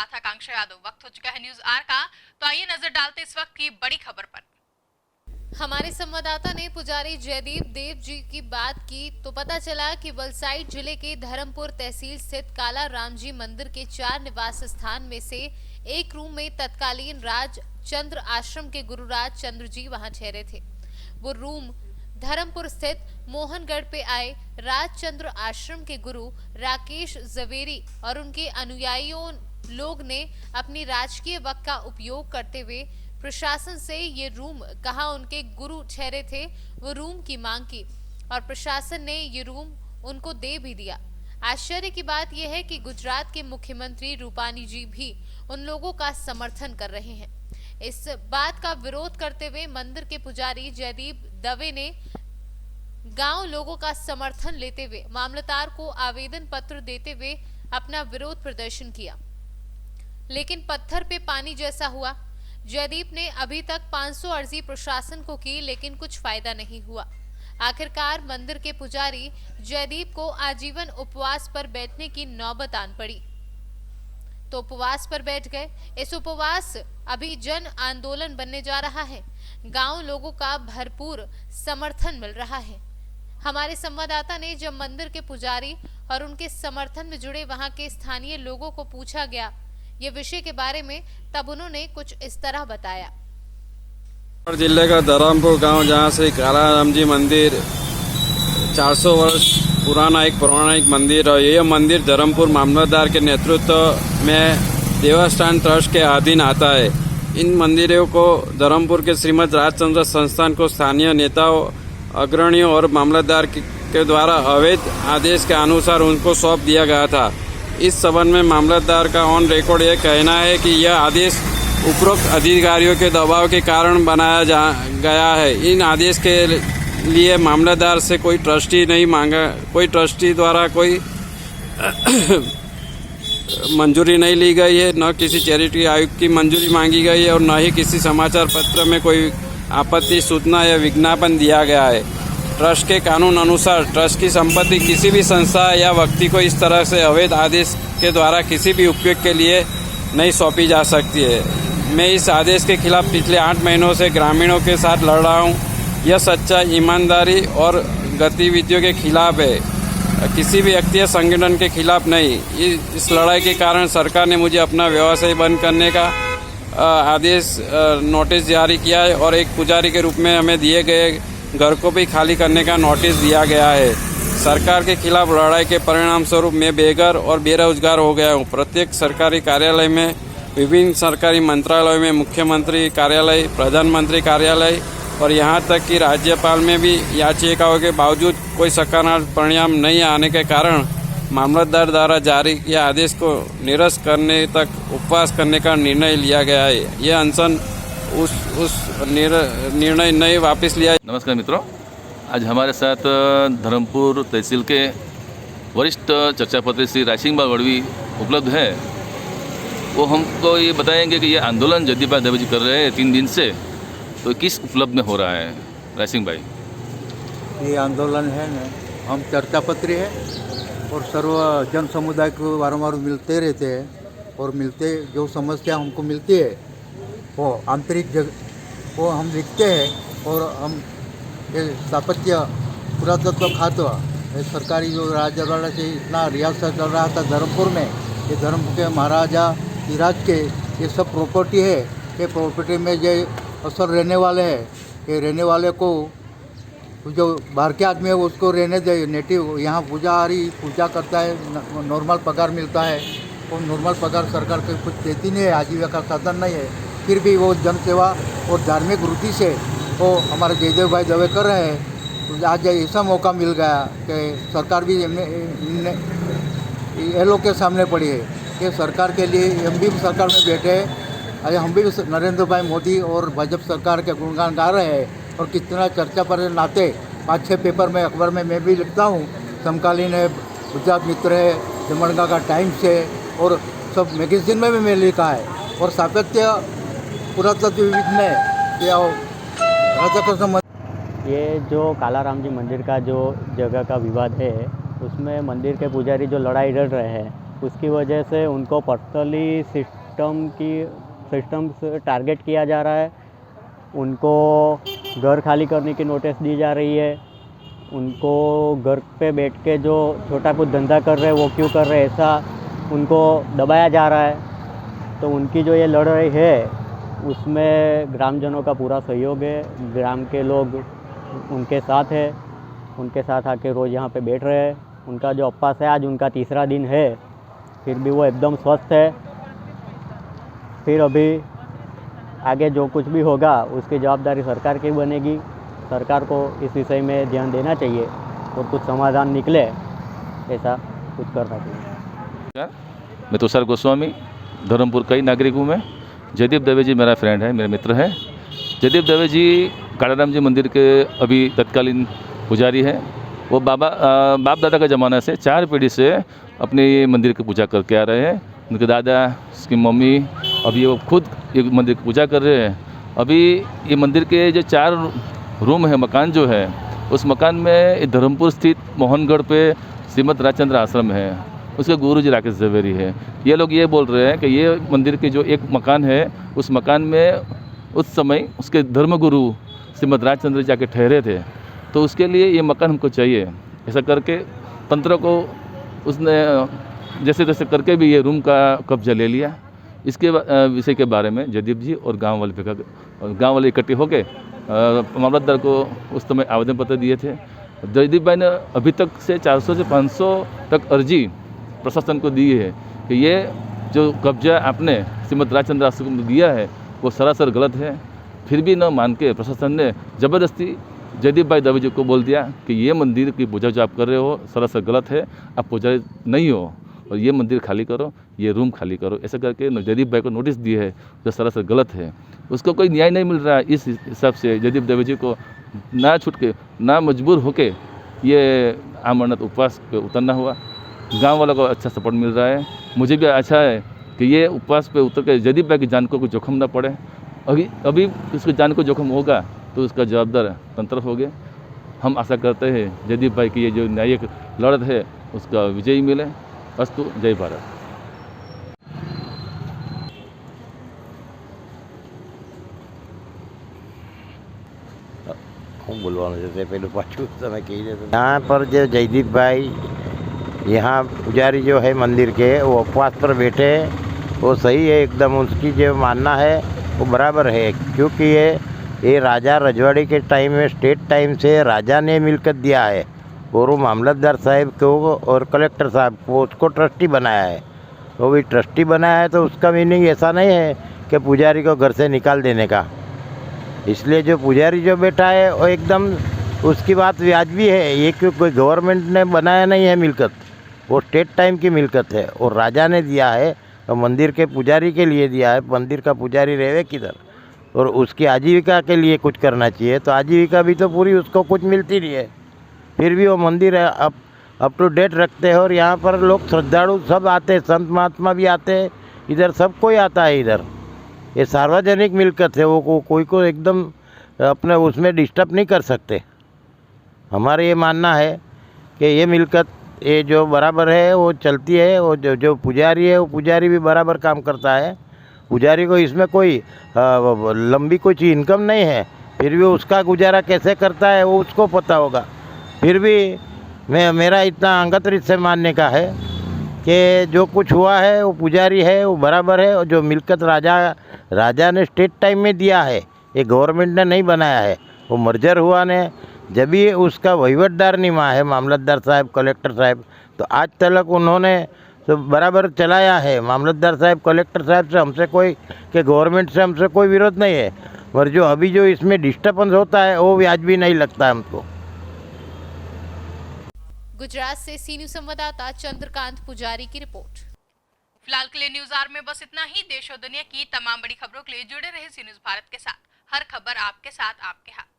साथ आकांक्षा यादव। वक्त हो चुका है न्यूज आर का, तो आइए नजर डालते इस वक्त की बड़ी खबर पर। हमारे संवाददाता ने पुजारी जयदीप देव जी की बात की तो पता चला कि वलसाइड जिले के धर्मपुर तहसील स्थित काला राम जी मंदिर के 4 निवास स्थान में से एक रूम में तत्कालीन राजचंद्र आश्रम के गुरुराज चंद्र जी वहां ठहरे थे। वो रूम धर्मपुर स्थित मोहनगढ़ पे आए राजचंद्र आश्रम के गुरु राकेश जवेरी और उनके अनुयायियों लोग ने अपनी राजकीय वक्त का उपयोग करते हुए प्रशासन से ये रूम कहाँ उनके गुरु ठहरे थे वो रूम की मांग की और प्रशासन ने ये रूम उनको दे भी दिया। आश्चर्य की बात यह है कि गुजरात के मुख्यमंत्री रूपानी जी भी उन लोगों का समर्थन कर रहे हैं। इस बात का विरोध करते हुए मंदिर के पुजारी जयदीप दवे ने गांव लोगों का समर्थन लेते हुए मामलतदार को आवेदन पत्र देते हुए अपना विरोध प्रदर्शन किया, लेकिन पत्थर पे पानी जैसा हुआ। जयदीप ने अभी तक 500 अर्जी प्रशासन को की, लेकिन कुछ फायदा नहीं हुआ। आखिरकार मंदिर के पुजारी जयदीप को आजीवन उपवास पर बैठने की नौबत आन पड़ी, तो उपवास पर बैठ गए। इस उपवास अभी जन आंदोलन बनने जा रहा है। गांव लोगों का भरपूर समर्थन मिल रहा है। हमारे संवाददाता ने जब मंदिर के पुजारी और उनके समर्थन में जुड़े वहां के स्थानीय लोगों को पूछा गया ये विषय के बारे में, तब उन्होंने कुछ इस तरह बताया। जिले का धर्मपुर गांव, जहां से काला राम जी मंदिर 400 वर्ष पुराना एक पौराणिक मंदिर है। यह मंदिर धर्मपुर मामलतदार के नेतृत्व में देवस्थान ट्रस्ट के अधीन आता है। इन मंदिरों को धर्मपुर के श्रीमद राजचंद्र संस्थान को स्थानीय नेताओं, अग्रणियों और मामलतदार के द्वारा अवैध आदेश के अनुसार उनको सौंप दिया गया था। इस संबंध में मामलतदार का ऑन रिकॉर्ड यह कहना है कि यह आदेश उपरोक्त अधिकारियों के दबाव के कारण बनाया गया है। इन आदेश के लिए मामलतदार से कोई ट्रस्टी नहीं मांगा, कोई ट्रस्टी द्वारा कोई मंजूरी नहीं ली गई है, न किसी चैरिटी आयुक्त की मंजूरी मांगी गई है और न ही किसी समाचार पत्र में कोई आपत्ति सूचना या विज्ञापन दिया गया है। ट्रस्ट के कानून अनुसार ट्रस्ट की संपत्ति किसी भी संस्था या व्यक्ति को इस तरह से अवैध आदेश के द्वारा किसी भी उपयोग के लिए नहीं सौंपी जा सकती है। मैं इस आदेश के खिलाफ पिछले 8 महीनों से ग्रामीणों के साथ लड़ रहा हूँ। यह सच्चाई, ईमानदारी और गतिविधियों के खिलाफ है, किसी भी व्यक्ति या संगठन के खिलाफ नहीं। इस लड़ाई के कारण सरकार ने मुझे अपना व्यवसाय बंद करने का आदेश नोटिस जारी किया है और एक पुजारी के रूप में हमें दिए गए घर को भी खाली करने का नोटिस दिया गया है। सरकार के खिलाफ लड़ाई के परिणाम स्वरूप मैं बेघर और बेरोजगार हो गया हूँ। प्रत्येक सरकारी कार्यालय में, विभिन्न सरकारी मंत्रालयों में, मुख्यमंत्री कार्यालय, प्रधानमंत्री कार्यालय और यहाँ तक कि राज्यपाल में भी याचिकाओं के बावजूद कोई सकारात्मक परिणाम नहीं आने के कारण मामलतदार द्वारा जारी किया आदेश को निरस्त करने तक उपवास करने का निर्णय लिया गया है। यह अनशन उस निर्णय नहीं वापस लिया। नमस्कार मित्रों, आज हमारे साथ धर्मपुर तहसील के वरिष्ठ चर्चापत्री श्री रायसिंह वड़वी उपलब्ध है। वो हमको ये बताएंगे कि ये आंदोलन जयदीप दवे जी कर रहे हैं 3 दिन से, तो किस उपलब्ध में हो रहा है। रायसिंह भाई, ये आंदोलन है ना, हम चर्चापत्री है और सर्व जन समुदाय को वारंवार मिलते रहते हैं और मिलते जो समस्या हमको मिलती है वो आंतरिक वो हम लिखते हैं और हम ये स्थापत्य पुरातत्व खाते ये सरकारी जो राजवाड़ा से इतना रियासत चल रहा था धर्मपुर में, ये धर्मपुर के महाराजा सिराज के ये सब प्रॉपर्टी है। ये प्रॉपर्टी में जो असर रहने वाले हैं, ये रहने वाले को जो बाहर के आदमी है उसको रहने दे। नेटिव यहाँ पूजा करता है, नॉर्मल पगार मिलता है और नॉर्मल पगार सरकार को कुछ देती नहीं है, आजीविका का साधन नहीं है। फिर भी वो जन सेवा और धार्मिक वृत्ति से वो हमारे जयदेव भाई दवे कर रहे हैं। तो आज ऐसा मौका मिल गया कि सरकार भी ये लोग के सामने पड़ी है कि सरकार के लिए हम भी सरकार में बैठे हैं। आज हम भी नरेंद्र भाई मोदी और भाजपा सरकार के गुणगान गा रहे हैं और कितना चर्चा पर नाते 5-6 पेपर में अखबार में मैं भी लिखता हूँ। समकालीन है, गुजरात मित्र है, जमणगा का टाइम्स है और सब मैगजीन में भी मैं लिखा है। और सातत्य पुरातत्व विभाग ने ये जो काला राम जी मंदिर का जो जगह का विवाद है, उसमें मंदिर के पुजारी जो लड़ाई लड़ रहे हैं उसकी वजह से उनको पर्सनली सिस्टम से टारगेट किया जा रहा है। उनको घर खाली करने की नोटिस दी जा रही है। उनको घर पे बैठ के जो छोटा कुछ धंधा कर रहे हैं वो क्यों कर रहे हैं ऐसा उनको दबाया जा रहा है। तो उनकी जो ये लड़ाई है उसमें ग्रामजनों का पूरा सहयोग है। ग्राम के लोग उनके साथ है, उनके साथ आके रोज़ यहाँ पे बैठ रहे हैं। उनका जो उपवास है आज उनका तीसरा दिन है, फिर भी वो एकदम स्वस्थ है। फिर अभी आगे जो कुछ भी होगा उसकी जवाबदारी सरकार की बनेगी। सरकार को इस विषय में ध्यान देना चाहिए और कुछ समाधान निकले ऐसा कुछ करना चाहिए। मैं तुषार गोस्वामी, धर्मपुर का ही नागरिक हूँ मैं। जयदीप दवे जी मेरा फ्रेंड है, मेरे मित्र हैं। जयदीप दवे जी कालाराम जी मंदिर के अभी तत्कालीन पुजारी हैं। वो बाप दादा का ज़माना से 4 पीढ़ी से अपने ये मंदिर की पूजा करके आ रहे हैं। उनके दादा, उसकी मम्मी, अभी वो खुद ये मंदिर की पूजा कर रहे हैं। अभी ये मंदिर के जो 4 रूम है, मकान जो है, उस मकान में धर्मपुर स्थित मोहनगढ़ पे श्रीमद राजचंद्र आश्रम है, उसके गुरु जी राकेश झवेरी है। ये लोग ये बोल रहे हैं कि ये मंदिर के जो एक मकान है, उस मकान में उस समय उसके धर्मगुरु श्रीमद राजचंद्र जाके ठहरे थे, तो उसके लिए ये मकान हमको चाहिए। ऐसा करके तंत्र को उसने जैसे तैसे करके भी ये रूम का कब्जा ले लिया। इसके विषय के बारे में जयदीप जी और गांव वाले इकट्ठे होकर मामलतदार को उस समय आवेदन पत्र दिए थे। जयदीप भाई ने अभी तक से 400 से 500 तक अर्जी प्रशासन को दी है कि ये जो कब्जा आपने श्रीमद राजचंद्र आश्रम को दिया है वो सरासर गलत है। फिर भी न मान के प्रशासन ने ज़बरदस्ती जयदीप भाई दवे जी को बोल दिया कि ये मंदिर की पूजा जो आप कर रहे हो सरासर गलत है, आप पुजारी नहीं हो और ये मंदिर खाली करो, ये रूम खाली करो। ऐसा करके जयदीप भाई को नोटिस दिए है जो सरासर गलत है। उसको कोई न्याय नहीं मिल रहा है। इस हिसाब से जयदीप दवे जी को ना छूट के ना मजबूर होके ये आमरणत उपवास पे उतरना हुआ। गांव वालों को अच्छा सपोर्ट मिल रहा है। मुझे भी अच्छा है कि ये उपवास पे उतर के जयदीप भाई की जान को कोई जोखिम ना पड़े। अभी उसकी जान को जोखिम होगा तो उसका जवाबदार तंत्र हो गए। हम आशा करते हैं जयदीप भाई की ये जो न्यायिक लड़त है उसका विजयी मिले। अस्तु, जय भारत। હું બોલવાનું છે તે પેલું પાછું તમે કહી દે। यहाँ पर जो जयदीप भाई यहाँ पुजारी जो है मंदिर के वो उपवास पर बैठे वो सही है एकदम। उसकी जो मानना है वो बराबर है, क्योंकि ये राजा रजवाड़ी के टाइम में स्टेट टाइम से राजा ने मिलकर दिया है और वो मामलतदार साहब को और कलेक्टर साहब को उसको ट्रस्टी बनाया है। वो भी ट्रस्टी बनाया है तो उसका मीनिंग ऐसा नहीं है कि पुजारी को घर से निकाल देने का। इसलिए जो पुजारी जो बैठा है वो एकदम उसकी बात वाजिबी है। ये क्यों कोई गवर्नमेंट ने बनाया नहीं है मिलकत, वो स्टेट टाइम की मिलकत है और राजा ने दिया है तो मंदिर के पुजारी के लिए दिया है। मंदिर का पुजारी रहे किधर और उसकी आजीविका के लिए कुछ करना चाहिए, तो आजीविका भी तो पूरी उसको कुछ मिलती नहीं है। फिर भी वो मंदिर अप टू डेट रखते हैं और यहाँ पर लोग श्रद्धालु सब आते हैं, संत महात्मा भी आते हैं, इधर सब कोई आता है। इधर ये सार्वजनिक मिलकत है, वो कोई को एकदम अपने उसमें डिस्टर्ब नहीं कर सकते। हमारा ये मानना है कि ये मिलकत ये जो बराबर है वो चलती है। वो जो पुजारी है वो पुजारी भी बराबर काम करता है। पुजारी को इसमें कोई लंबी कुछ इनकम नहीं है, फिर भी उसका गुजारा कैसे करता है वो उसको पता होगा। फिर भी मेरा इतना अंगत रीत से मानने का है कि जो कुछ हुआ है वो पुजारी है वो बराबर है। और जो मिलकत राजा ने स्टेट टाइम में दिया है, ये गवर्नमेंट ने नहीं बनाया है। वो मर्जर हुआ ने जब भी उसका वहीवटदार निमा है मामलतदार साहब, कलेक्टर साहब, तो आज तक उन्होंने तो बराबर चलाया है। मामलतदार साहब, कलेक्टर साहब से हमसे कोई कि गवर्नमेंट से हमसे कोई विरोध नहीं है, पर जो अभी जो इसमें डिस्टर्बेंस होता है वो वाजिबी नहीं लगता है हमको। गुजरात से सी न्यूज संवाददाता चंद्रकांत पुजारी की रिपोर्ट। फिलहाल के लिए न्यूज आवर में बस इतना ही। देश और दुनिया की तमाम बड़ी खबरों के लिए जुड़े रहे सी न्यूज भारत के साथ। हर खबर आपके साथ, आपके हाथ।